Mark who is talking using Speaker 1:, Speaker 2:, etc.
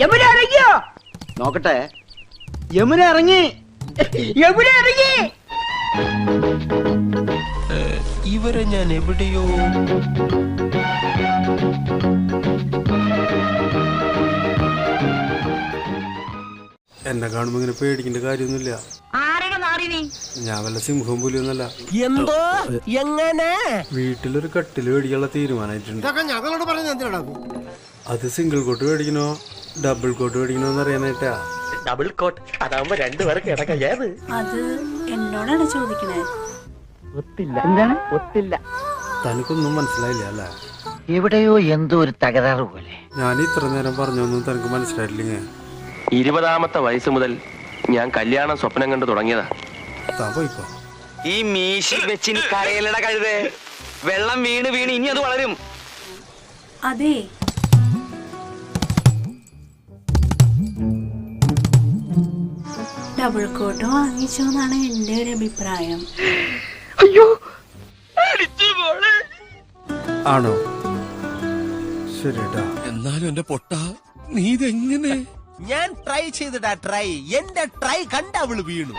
Speaker 1: യമുന ഇറങ്ങിയോ?
Speaker 2: നോക്കട്ടെ.
Speaker 1: യമുന ഇറങ്ങി. യമുന ഇറങ്ങി.
Speaker 3: ഇവരെ ഞാൻ എവിടെയോ
Speaker 4: എന്നെ കാണുമ്പോ ഇങ്ങനെ പേടിക്കേണ്ട കാര്യമൊന്നുമില്ല. ഞാൻ വല്ല സിംഹവും പുലിയൊന്നല്ല.
Speaker 3: എന്തോ എങ്ങനെ
Speaker 4: വീട്ടിലൊരു കട്ടില് മേടിക്കാനുള്ള തീരുമാനമായിട്ടുണ്ട്. അത് സിംഗിൾ കോട്ട് മേടിക്കണോ ഡബിൾ കോട്ട് മേടിക്കണോ എന്ന് അറിയാനായിട്ടാ.
Speaker 3: ഡബിൾ കോട്ട് അതാവുമ്പോ രണ്ടുപേർക്ക് കിടക്കാം. ഏത്
Speaker 5: അത് എന്നോടാണ് ചോദിക്കണേ.
Speaker 1: എന്താണ്? ഒത്തില്ല.
Speaker 4: തനിക്കൊന്നും മനസ്സിലായില്ല അല്ലേ?
Speaker 1: എവിടെയോ എന്തോ ഒരു തകരാറ് പോലെ.
Speaker 4: ഞാൻ ഇത്ര നേരം പറഞ്ഞൊന്നും തനിക്ക് മനസ്സിലായിട്ടില്ലെങ്കിൽ
Speaker 6: 20ാമത്തെ വയസ്സ് മുതൽ ഞാൻ കല്യാണം സ്വപ്നം കണ്ടു തുടങ്ങിയതാ.
Speaker 4: താൻ പോയിക്കോ.
Speaker 2: ഈ മീശി വെച്ചിനി കരയിലട കഴുതേ. വെള്ളം വീണ് വീണ് ഇനി അത് വളരും.
Speaker 5: അതെ, ഡബിൾ കോട്ട് വാങ്ങിച്ചോന്നാണ് എന്റെ ഒരു അഭിപ്രായം.
Speaker 4: ആണോ? ശരിട്ടാ.
Speaker 7: എന്നാലും എന്റെ പൊട്ട നീ ഇതെങ്ങനെ?
Speaker 3: ഞാൻ ട്രൈ ചെയ്തിട്ടാ. ട്രൈ എന്റെ ട്രൈ കണ്ട അവള് വീണു.